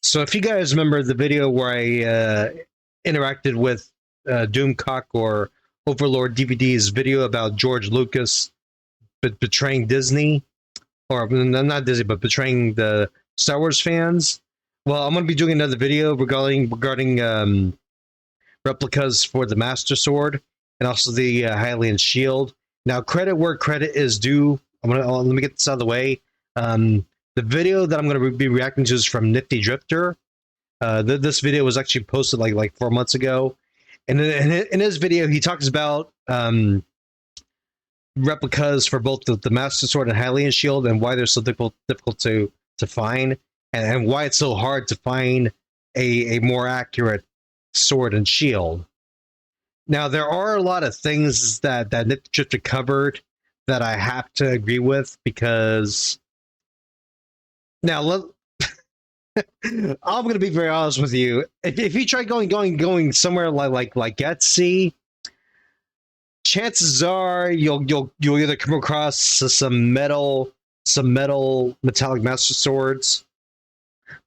So if you guys remember the video where I interacted with Doomcock or Overlord DVD's video about George Lucas betraying Disney, or not Disney, but betraying the Star Wars fans. Well, I'm going to be doing another video regarding replicas for the Master Sword and also the Hylian shield. Now, credit where credit is due. Let me get this out of the way. The video that I'm going to be reacting to is from Nifty Drifter. This video was actually posted like 4 months ago, and in his video he talks about replicas for both the Master Sword and Hylian shield and why they're so difficult to find, and why it's so hard to find a more accurate sword and shield. Now, there are a lot of things that Nifty Drifter covered that I have to agree with, because now I'm going to be very honest with you. If you try going somewhere like Etsy, chances are you'll either come across some metallic Master Swords.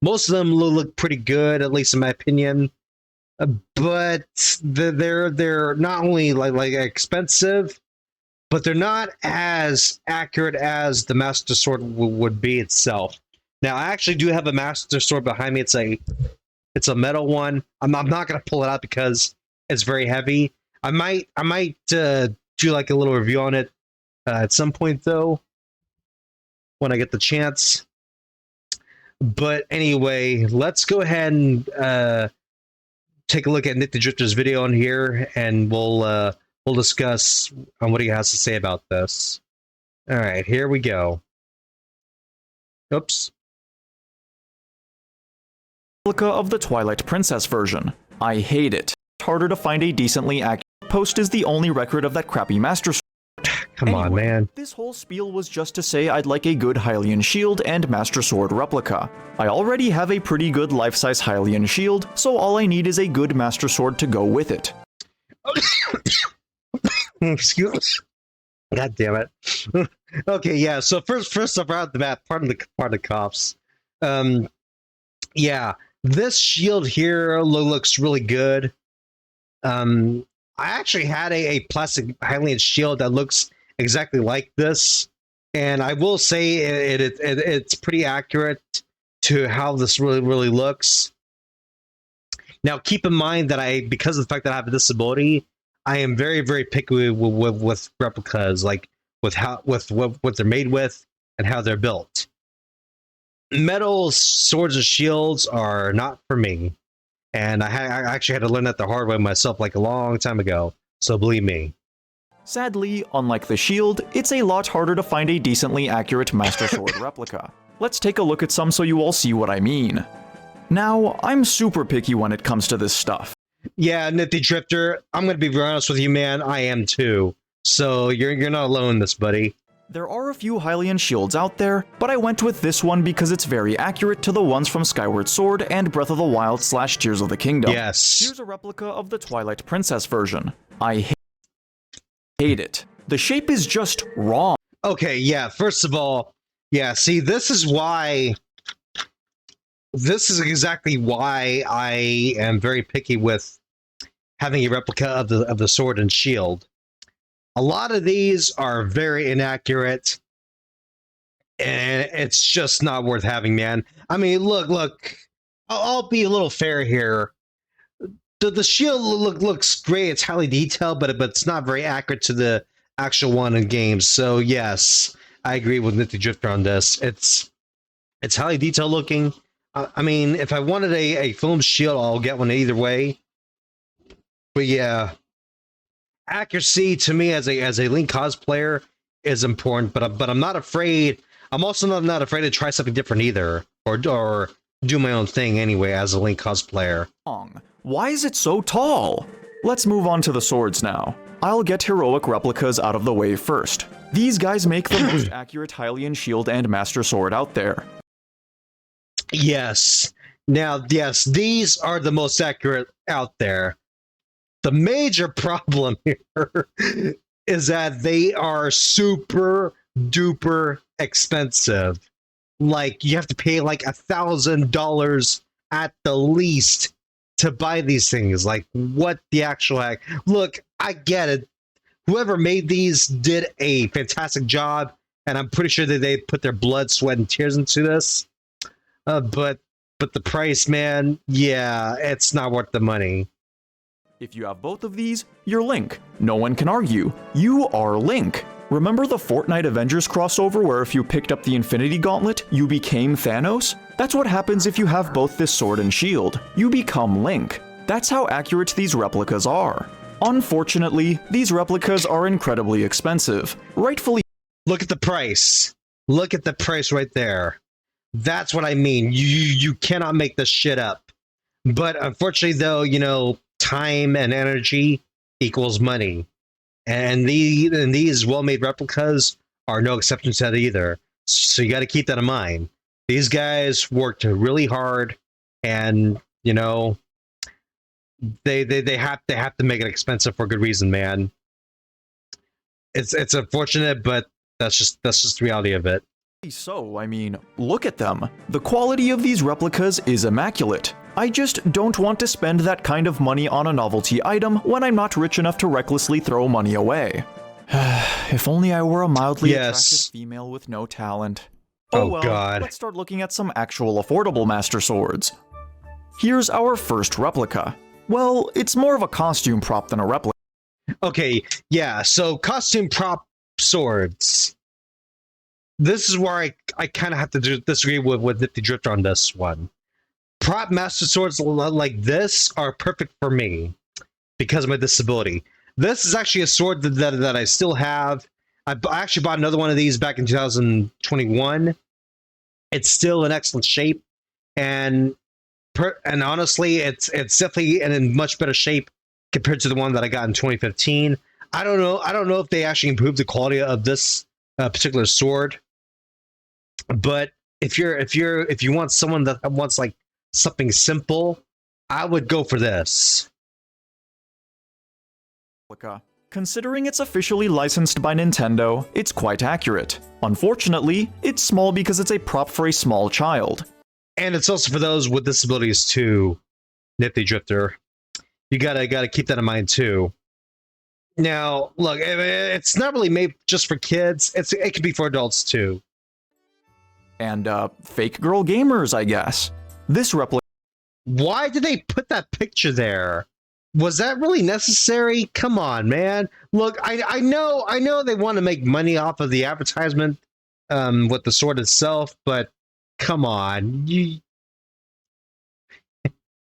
Most of them look pretty good, at least in my opinion. But they're not only like expensive, but they're not as accurate as the Master Sword would be itself. Now, I actually do have a Master Sword behind me. It's a metal one. I'm not gonna pull it out because it's very heavy. I might do like a little review on it at some point, though, when I get the chance. But anyway, let's go ahead and take a look at Nifty Drifter's video on here, and we'll discuss on what he has to say about this. All right, here we go. Oops. Replica of the Twilight Princess version. I hate it. It's harder to find a decently accurate post is the only record of that crappy Master Sword. Come on, man. This whole spiel was just to say I'd like a good Hylian shield and Master Sword replica. I already have a pretty good life-size Hylian shield, so all I need is a good Master Sword to go with it. Excuse. God damn it. Okay, yeah. So first off, right off the bat, pardon the coughs. Yeah, this shield here looks really good. I actually had a plastic Hylian shield that looks exactly like this, and I will say it's pretty accurate to how this really looks. Now, keep in mind that because of the fact that I have a disability, I am very picky with replicas, like with what they're made with and how they're built. Metal swords and shields are not for me, and I actually had to learn that the hard way myself, like a long time ago. So believe me. Sadly, unlike the shield, it's a lot harder to find a decently accurate Master Sword replica. Let's take a look at some so you all see what I mean. Now, I'm super picky when it comes to this stuff. Yeah, Nifty Drifter, I'm gonna be very honest with you, man. I am too. So you're not alone in this, buddy. There are a few Hylian shields out there, but I went with this one because it's very accurate to the ones from Skyward Sword and Breath of the Wild / Tears of the Kingdom. Yes. Here's a replica of the Twilight Princess version. I hate it. The shape is just wrong. Okay, yeah, first of all, yeah, see, this is exactly why I am very picky with having a replica of the sword and shield. A lot of these are very inaccurate, and it's just not worth having, man. I mean, look, I'll be a little fair here. The shield looks great. It's highly detailed, but it's not very accurate to the actual one in games. So yes, I agree with Nifty Drifter on this. It's highly detailed looking. I mean, if I wanted a foam shield, I'll get one either way. But yeah, accuracy to me as a Link cosplayer is important. But I'm not afraid. I'm also not afraid to try something different either, or do my own thing anyway as a Link cosplayer. Why is it so tall? Let's move on to the swords now. I'll get heroic replicas out of the way first. These guys make the most accurate Hylian shield and Master Sword out there. Yes. Now, yes, these are the most accurate out there. The major problem here is that they are super duper expensive. Like, you have to pay like $1,000 at the least to buy these things. Like, what the actual heck? Look, I get it. Whoever made these did a fantastic job, and I'm pretty sure that they put their blood, sweat, and tears into this. But the price, man, yeah, it's not worth the money. If you have both of these, you're Link. No one can argue. You are Link. Remember the Fortnite Avengers crossover where if you picked up the Infinity Gauntlet, you became Thanos? That's what happens if you have both this sword and shield. You become Link. That's how accurate these replicas are. Unfortunately, these replicas are incredibly expensive. Rightfully. Look at the price. Look at the price right there. That's what I mean. You cannot make this shit up. But unfortunately, though, you know, time and energy equals money. And these well-made replicas are no exception to that either. So you got to keep that in mind. These guys worked really hard, and you know they have to make it expensive for good reason, man. It's unfortunate, but that's just the reality of it. So, I mean, look at them. The quality of these replicas is immaculate. I just don't want to spend that kind of money on a novelty item when I'm not rich enough to recklessly throw money away. If only I were a mildly attractive female with no talent. Oh well, God. Let's start looking at some actual affordable Master Swords. Here's our first replica. Well, it's more of a costume prop than a replica. Okay, yeah, so costume prop swords. This is where I kind of have to disagree with Nifty Drifter on this one. Prop Master Swords like this are perfect for me because of my disability. This is actually a sword that I still have. I actually bought another one of these back in 2021. It's still in excellent shape, and honestly, it's definitely in much better shape compared to the one that I got in 2015. I don't know if they actually improved the quality of this particular sword, but if you want someone that wants like something simple, I would go for this. Considering it's officially licensed by Nintendo, it's quite accurate. Unfortunately, it's small because it's a prop for a small child. And it's also for those with disabilities too, Nifty Drifter. You gotta keep that in mind too. Now, look, it's not really made just for kids. It can be for adults too. And fake girl gamers, I guess. This replica. Why did they put that picture there? Was that really necessary? Come on, man. Look, I know they want to make money off of the advertisement with the sword itself, but come on.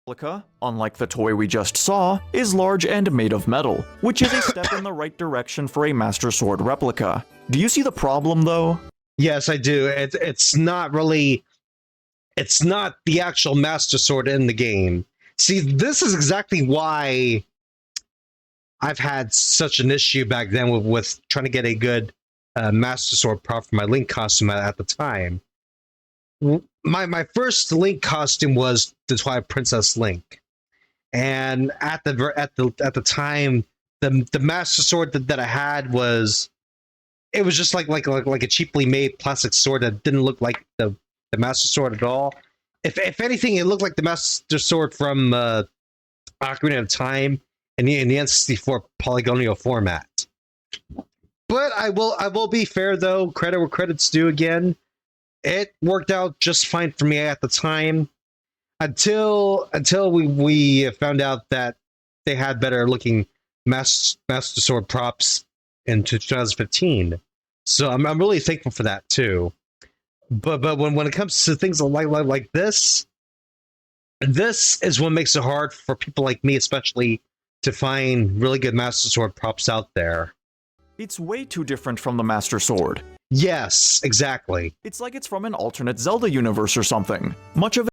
Replica, unlike the toy we just saw, is large and made of metal, which is a step in the right direction for a Master Sword replica. Do you see the problem, though? Yes, I do. It's not really... It's not the actual Master Sword in the game. See, this is exactly why I've had such an issue back then with trying to get a good Master Sword prop for my Link costume at the time. My first Link costume was the Twilight Princess Link, and at the time, the Master Sword that I had was just like a cheaply made plastic sword that didn't look like the Master Sword at all. If anything, it looked like the Master Sword from Ocarina of Time in the N64 polygonal format. But I will be fair though. Credit where credit's due. Again, it worked out just fine for me at the time, until we found out that they had better looking Master Sword props in 2015. So I'm really thankful for that too. But when it comes to things like this is what makes it hard for people like me, especially, to find really good Master Sword props out there. It's way too different from the Master Sword. Yes, exactly. It's like it's from an alternate Zelda universe or something. Much of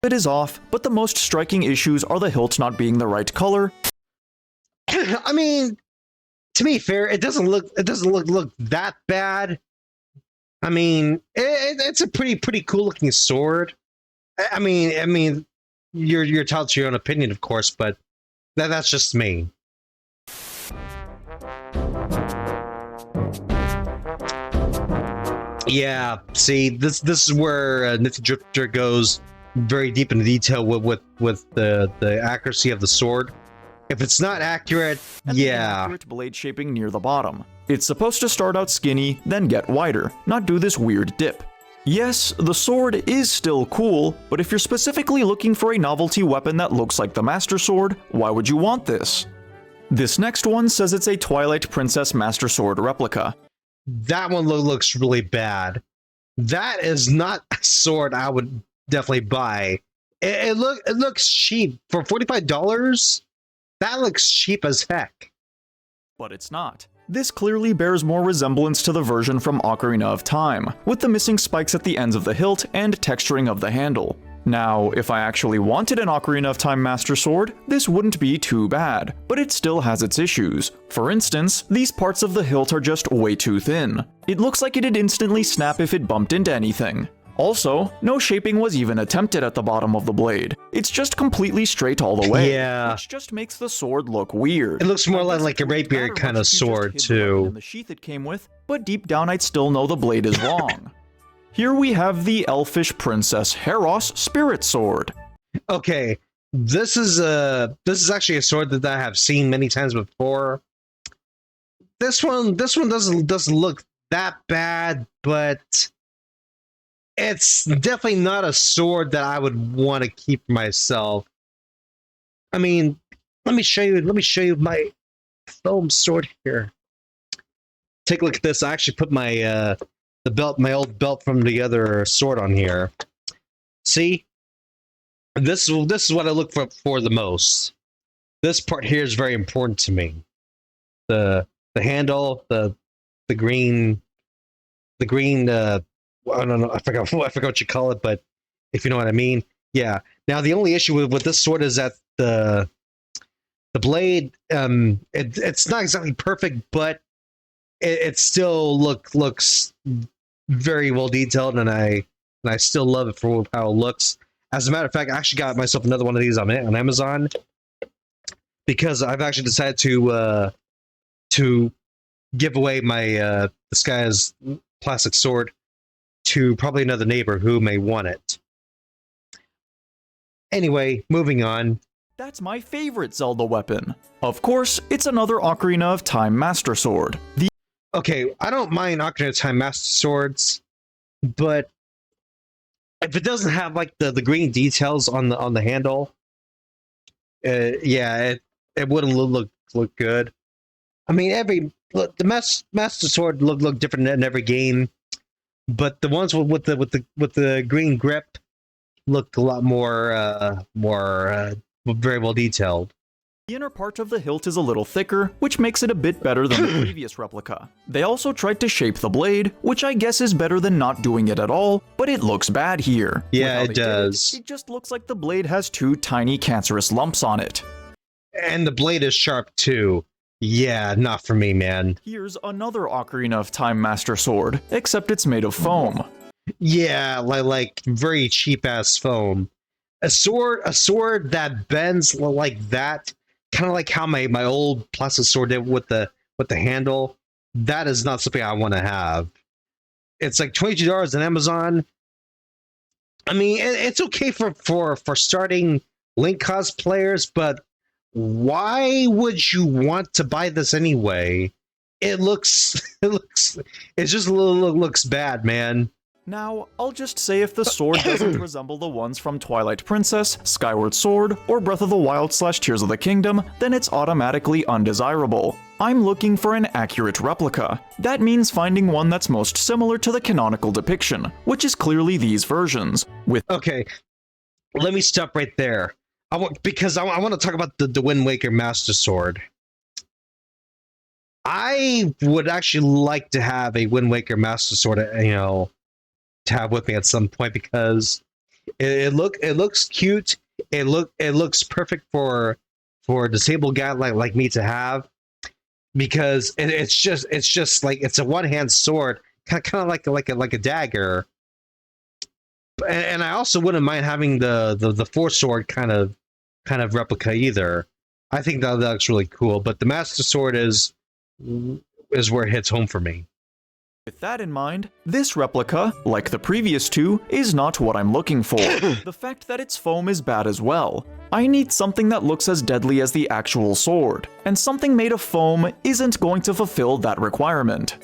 it is off, but the most striking issues are the hilt not being the right color. I mean, to be fair, it doesn't look that bad. I mean, it's a pretty cool looking sword. I mean, you're entitled to your own opinion, of course, but that's just me. Yeah, see, this is where Nifty Drifter goes very deep into detail with the accuracy of the sword. If it's not accurate, and the yeah. inaccurate blade shaping near the bottom. It's supposed to start out skinny, then get wider, not do this weird dip. Yes, the sword is still cool, but if you're specifically looking for a novelty weapon that looks like the Master Sword, why would you want this? This next one says it's a Twilight Princess Master Sword replica. That one looks really bad. That is not a sword I would definitely buy. It looks cheap for $45. That looks cheap as heck. But it's not. This clearly bears more resemblance to the version from Ocarina of Time, with the missing spikes at the ends of the hilt and texturing of the handle. Now, if I actually wanted an Ocarina of Time Master Sword, this wouldn't be too bad, but it still has its issues. For instance, these parts of the hilt are just way too thin. It looks like it'd instantly snap if it bumped into anything. Also, no shaping was even attempted at the bottom of the blade. It's just completely straight all the way, Yeah. which just makes the sword look weird. It looks more like a rapier kind of sword too. In the sheath it came with, but deep down I'd still know the blade is wrong. Here we have the Elfish Princess Heros Spirit Sword. Okay, this is actually a sword that I have seen many times before. This one doesn't look that bad, but it's definitely not a sword that I would want to keep for myself. I mean, let me show you my foam sword here. Take a look at this. I actually put my my old belt from the other sword on here. See? This is what I look for the most. This part here is very important to me. The handle, the green I don't know, I forgot what you call it, but if you know what I mean. Yeah. Now the only issue with this sword is that the blade, it's not exactly perfect, but it still looks very well detailed, and I still love it for how it looks. As a matter of fact, I actually got myself another one of these on Amazon because I've actually decided to give away my Disguise plastic sword to probably another neighbor who may want it. Anyway, moving on. That's my favorite Zelda weapon. Of course, it's another Ocarina of Time Master Sword. Okay, I don't mind Ocarina of Time Master Swords, but if it doesn't have like the green details on the handle, yeah, it wouldn't look good. I mean, the Master Sword look different in every game, but the ones with the green grip look a lot more very well detailed. The inner part of the hilt is a little thicker, which makes it a bit better than the previous replica. They also tried to shape the blade, which I guess is better than not doing it at all, but it looks bad here. Yeah, it does. It just looks like the blade has two tiny cancerous lumps on it. And the blade is sharp too. Yeah, not for me, man. Here's another Ocarina of Time Master Sword, except it's made of foam. Yeah, like very cheap ass foam. A sword that bends like that, kind of like how my old plastic sword did with the handle. That is not something I want to have. It's like $22 on Amazon. I mean, it's okay for starting Link cosplayers, but why would you want to buy this anyway? It just looks bad, man. Now, I'll just say if the sword doesn't resemble the ones from Twilight Princess, Skyward Sword, or Breath of the Wild / Tears of the Kingdom, then it's automatically undesirable. I'm looking for an accurate replica. That means finding one that's most similar to the canonical depiction, which is clearly these versions. Okay, let me stop right there. I want to talk about the Wind Waker Master Sword. I would actually like to have a Wind Waker Master Sword, to have with me at some point, because it looks cute. It looks perfect for a disabled guy like me to have, because it's just like it's a one-hand sword, kind of like a dagger. And I also wouldn't mind having the four sword kind of replica either. I think that looks really cool. But the Master Sword is where it hits home for me. With that in mind, this replica, like the previous two, is not what I'm looking for. The fact that its foam is bad as well. I need something that looks as deadly as the actual sword, and something made of foam isn't going to fulfill that requirement.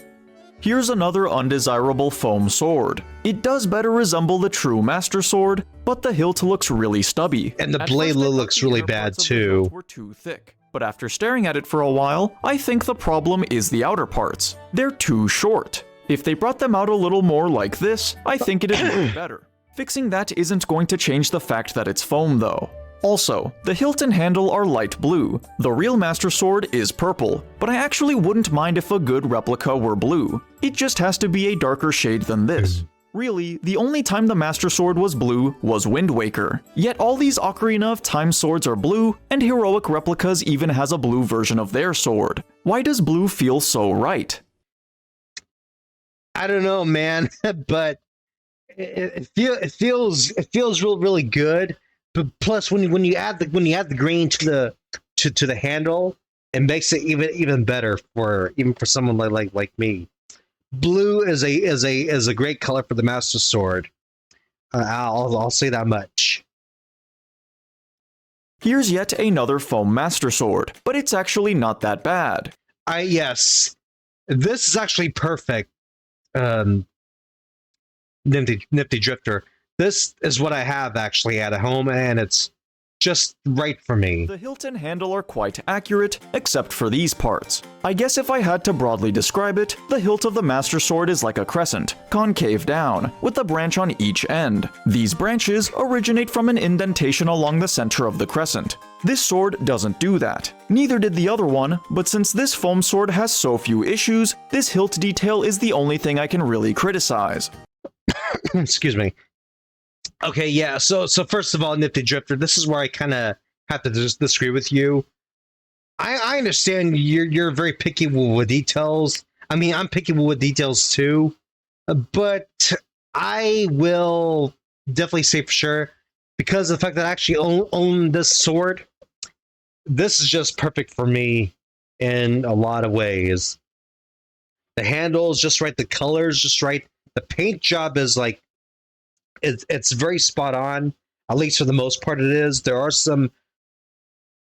Here's another undesirable foam sword. It does better resemble the true Master Sword, but the hilt looks really stubby. And the blade looks really bad too. Were too thick. But after staring at it for a while, I think the problem is the outer parts. They're too short. If they brought them out a little more like this, I think it'd look better. Fixing that isn't going to change the fact that it's foam though. Also, the hilt and handle are light blue. The real Master Sword is purple, but I actually wouldn't mind if a good replica were blue. It just has to be a darker shade than this. Really, the only time the Master Sword was blue was Wind Waker. Yet all these Ocarina of Time swords are blue, and Heroic Replicas even has a blue version of their sword. Why does blue feel so right? I don't know, man, but it feels really good. But plus, when you add the green to the handle, it makes it even better for someone like me. Blue is a great color for the Master Sword. I'll say that much. Here's yet another foam Master Sword, but it's actually not that bad. Yes, this is actually perfect. Nifty Drifter. This is what I have actually at home, and it's just right for me. The hilt and handle are quite accurate, except for these parts. I guess if I had to broadly describe it, the hilt of the Master Sword is like a crescent, concave down, with a branch on each end. These branches originate from an indentation along the center of the crescent. This sword doesn't do that. Neither did the other one, but since this foam sword has so few issues, this hilt detail is the only thing I can really criticize. Excuse me. Okay, yeah, so first of all, Nifty Drifter, this is where I kind of have to disagree with you. I understand you're very picky with details. I mean, I'm picky with details too, but I will definitely say for sure, because of the fact that I actually own this sword, this is just perfect for me in a lot of ways. The handle is just right, the color is just right, the paint job is like, it's very spot on, at least for the most part it is. There are some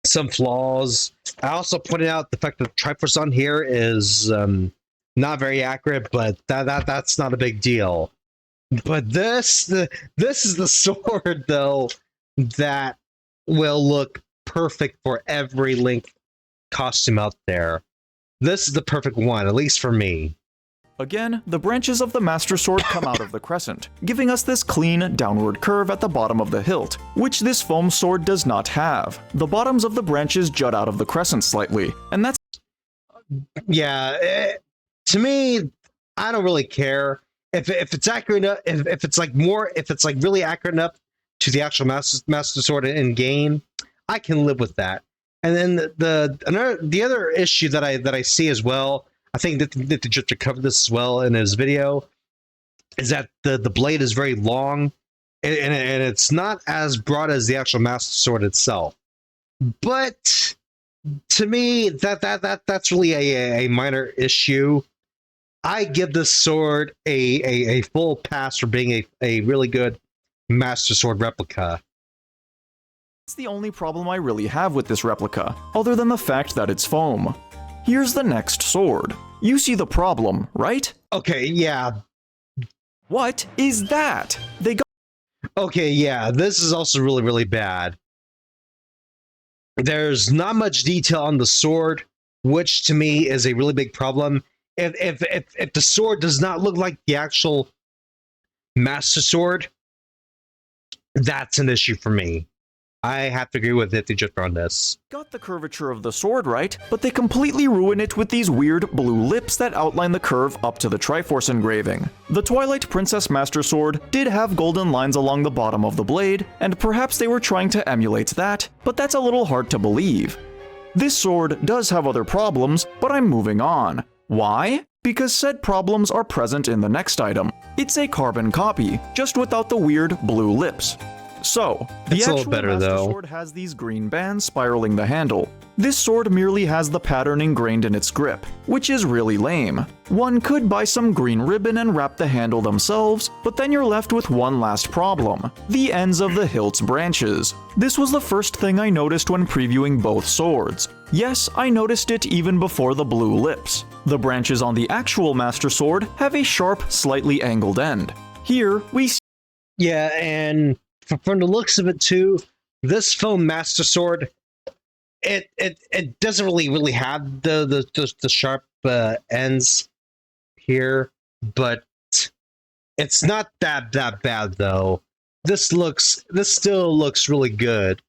flaws. I also pointed out the fact that the Triforce on here is not very accurate, but that's not a big deal. But this is the sword though that will look perfect for every Link costume out there. This is the perfect one, at least for me. Again, the branches of the Master Sword come out of the crescent, giving us this clean, downward curve at the bottom of the hilt, which this foam sword does not have. The bottoms of the branches jut out of the crescent slightly, and that's... Yeah, to me, I don't really care. If it's accurate enough, if it's like really accurate enough to the actual Master Sword in game, I can live with that. And then the other issue that I see as well, I think that Nifty Drifter covered this as well in his video, is that the blade is very long, and it's not as broad as the actual Master Sword itself. But to me, that's really a minor issue. I give this sword a full pass for being a really good Master Sword replica. That's the only problem I really have with this replica, other than the fact that it's foam. Here's the next sword. You see the problem, right? Okay, yeah. What is that? Okay, yeah, this is also really bad. There's not much detail on the sword, which to me is a really big problem. If the sword does not look like the actual Master Sword, that's an issue for me. I have to agree with Nifty Drifter on this. Got the curvature of the sword right, but they completely ruin it with these weird blue lips that outline the curve up to the Triforce engraving. The Twilight Princess Master Sword did have golden lines along the bottom of the blade, and perhaps they were trying to emulate that, but that's a little hard to believe. This sword does have other problems, but I'm moving on. Why? Because said problems are present in the next item. It's a carbon copy, just without the weird blue lips. So, the It's a little actual better, Master though. Sword has these green bands spiraling the handle. This sword merely has the pattern ingrained in its grip, which is really lame. One could buy some green ribbon and wrap the handle themselves, but then you're left with one last problem: the ends of the hilt's branches. This was the first thing I noticed when previewing both swords. Yes, I noticed it even before the blue lips. The branches on the actual Master Sword have a sharp, slightly angled end. Here, we see Yeah, and from the looks of it too, this foam Master Sword, it doesn't really have the sharp ends here, but it's not that bad though. This still looks really good.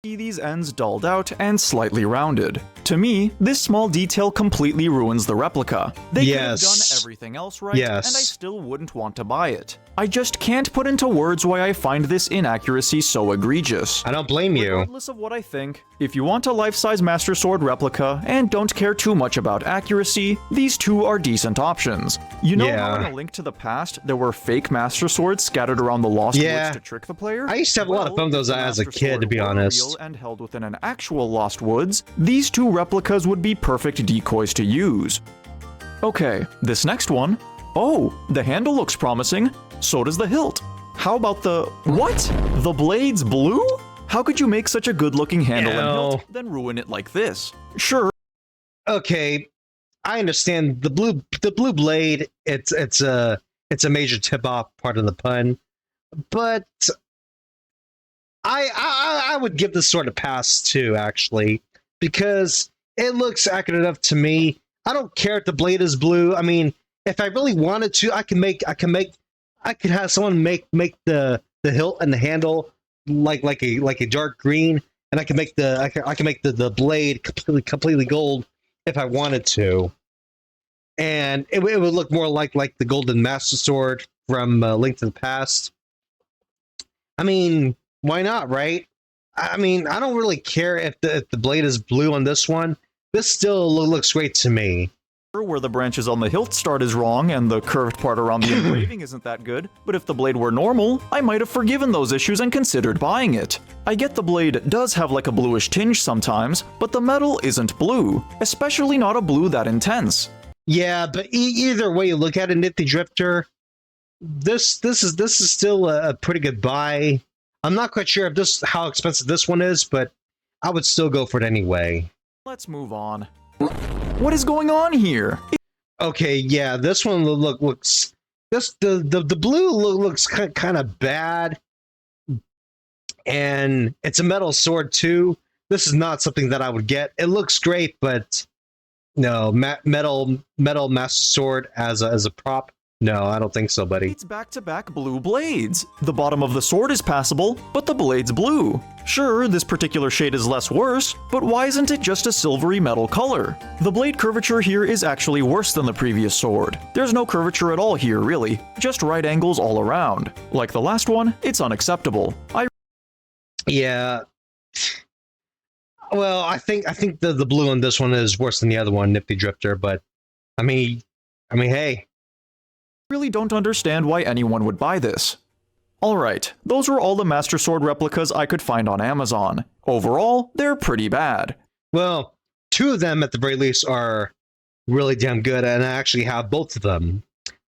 these ends dulled out and slightly rounded. To me, this small detail completely ruins the replica. They could have done everything else right, and I still wouldn't want to buy it. I just can't put into words why I find this inaccuracy so egregious. I don't blame you. Regardless of what I think, if you want a life-size Master Sword replica and don't care too much about accuracy, these two are decent options. You know how in A Link to the Past, there were fake Master Swords scattered around the Lost Woods to trick the player? I used to have a lot of fun with those as a kid, to be honest. And held within an actual Lost Woods, these two replicas would be perfect decoys to use. Okay, this next one. Oh, the handle looks promising. So does the hilt. How about the... What? The blade's blue? How could you make such a good-looking handle and hilt, then ruin it like this? Sure. Okay, I understand the blue blade. It's a major tip-off, part of the pun, but I would give this sort of pass too, actually, because it looks accurate enough to me. I don't care if the blade is blue. I mean, if I really wanted to, I could have someone make the hilt and the handle like a dark green, and I can make the blade completely gold if I wanted to, and it would look more like the Golden Master Sword from Link to the Past. I mean, why not, right? I mean, I don't really care if the blade is blue on this one. This still looks great to me. Where the branches on the hilt start is wrong and the curved part around the engraving isn't that good, but if the blade were normal, I might have forgiven those issues and considered buying it. I get the blade does have like a bluish tinge sometimes, but the metal isn't blue, especially not a blue that intense. Yeah, but either way you look at it, Nifty Drifter, this is still a pretty good buy. I'm not quite sure if how expensive this one is, but I would still go for it anyway. Let's move on. What is going on here? Okay, yeah, this one looks the blue looks kind of bad, and it's a metal sword too. This is not something that I would get. It looks great, but no, metal Master Sword as a prop. No, I don't think so, buddy. It's back-to-back blue blades. The bottom of the sword is passable, but the blade's blue. Sure, this particular shade is less worse, but why isn't it just a silvery metal color? The blade curvature here is actually worse than the previous sword. There's no curvature at all here, really. Just right angles all around. Like the last one, it's unacceptable. Yeah. Well, I think the blue on this one is worse than the other one, Nifty Drifter, but I mean, hey. Really don't understand why anyone would buy this. Alright, those were all the Master Sword replicas I could find on Amazon. Overall, they're pretty bad. Well, two of them at the very least are really damn good, and I actually have both of them.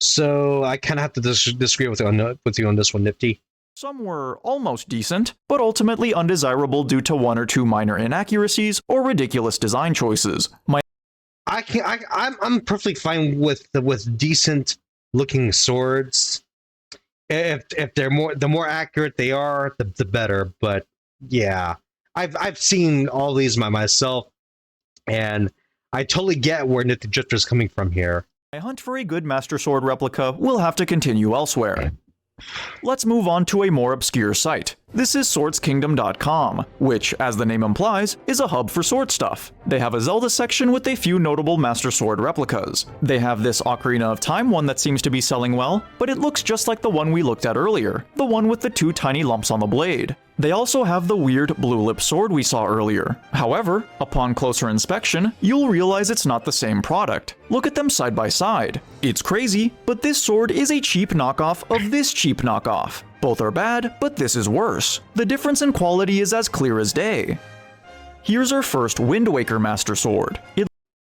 So I kind of have to disagree with you on this one, Nifty. Some were almost decent, but ultimately undesirable due to one or two minor inaccuracies or ridiculous design choices. I'm perfectly fine with decent looking swords. If they're the more accurate they are, the better. But yeah, I've seen all these myself, and I totally get where Nifty Drifter is coming from here. My hunt for a good Master Sword replica will have to continue elsewhere. Let's move on to a more obscure site. This is SwordsKingdom.com, which, as the name implies, is a hub for sword stuff. They have a Zelda section with a few notable Master Sword replicas. They have this Ocarina of Time one that seems to be selling well, but it looks just like the one we looked at earlier, the one with the 2 tiny lumps on the blade. They also have the weird blue lip sword we saw earlier. However, upon closer inspection, you'll realize it's not the same product. Look at them side by side. It's crazy, but this sword is a cheap knockoff of this cheap knockoff. Both are bad, but this is worse. The difference in quality is as clear as day. Here's our first Wind Waker Master Sword.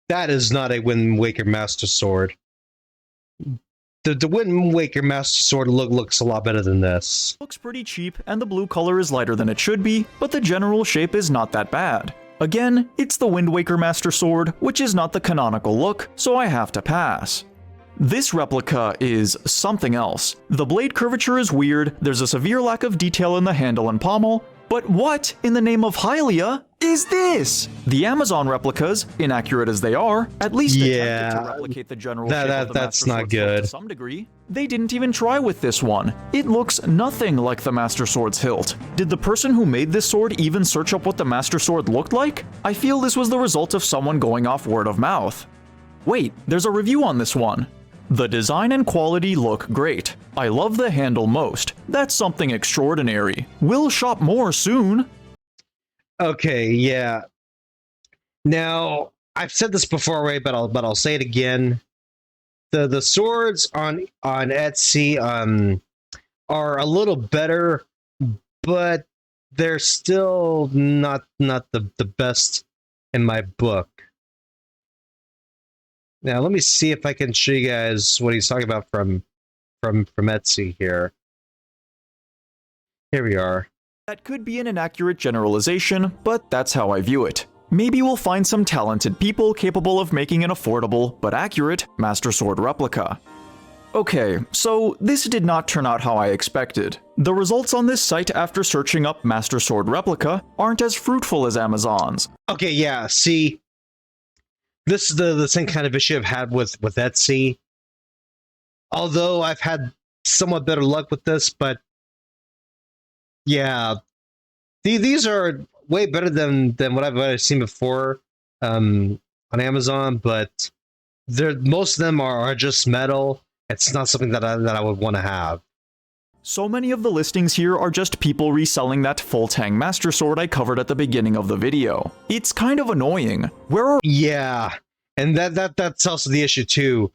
That is not a Wind Waker Master Sword. The Wind Waker Master Sword looks a lot better than this. Looks pretty cheap, and the blue color is lighter than it should be, but the general shape is not that bad. Again, it's the Wind Waker Master Sword, which is not the canonical look, so I have to pass. This replica is something else. The blade curvature is weird, there's a severe lack of detail in the handle and pommel, but what, in the name of Hylia, is this? The Amazon replicas, inaccurate as they are, at least attempted to replicate the general shape of the that's Master not Sword good. to some degree. They didn't even try with this one. It looks nothing like the Master Sword's hilt. Did the person who made this sword even search up what the Master Sword looked like? I feel this was the result of someone going off word of mouth. Wait, there's a review on this one. The design and quality look great. I love the handle most. That's something extraordinary. We'll shop more soon. Okay, yeah. Now, I've said this before, Ray, but I'll say it again. The swords on Etsy are a little better, but they're still not the best in my book. Now, let me see if I can show you guys what he's talking about from Etsy here. Here we are. That could be an inaccurate generalization, but that's how I view it. Maybe we'll find some talented people capable of making an affordable, but accurate, Master Sword replica. Okay, so this did not turn out how I expected. The results on this site after searching up Master Sword replica aren't as fruitful as Amazon's. Okay, yeah, see, this is the same kind of issue I've had with Etsy. Although I've had somewhat better luck with this, but yeah, these are way better than what I've seen before on Amazon. But most of them are just metal. It's not something that I would want to have. So many of the listings here are just people reselling that full Tang Master Sword I covered at the beginning of the video. It's kind of annoying. Yeah, and that's also the issue too.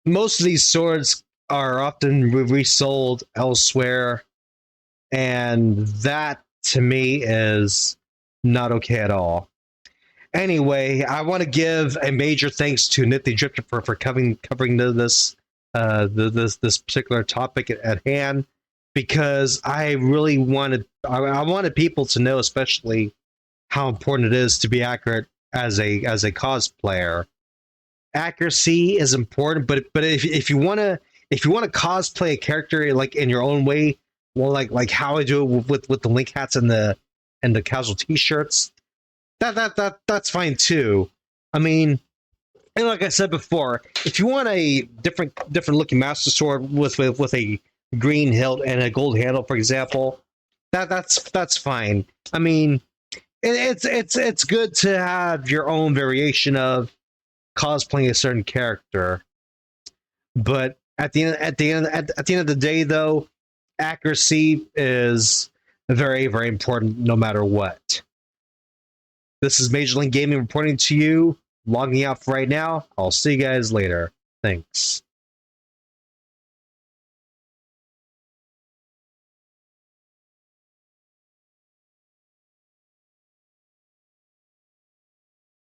Most of these swords are often resold elsewhere, and that to me is not okay at all. Anyway, I want to give a major thanks to Nifty Drifter for covering this particular topic at hand, because I really wanted people to know, especially how important it is to be accurate as a cosplayer. Accuracy is important, but if you want to cosplay a character like in your own way, well, like how I do it with the link hats and the casual t-shirts, that's fine too. I mean, and like I said before, if you want a different looking Master Sword with a green hilt and a gold handle, for example, that's fine. I mean, it's good to have your own variation of cosplaying a certain character, but at the end of the day, though, accuracy is very, very important no matter what. This is Major League Gaming reporting to you, logging out for right now. I'll see you guys later. Thanks.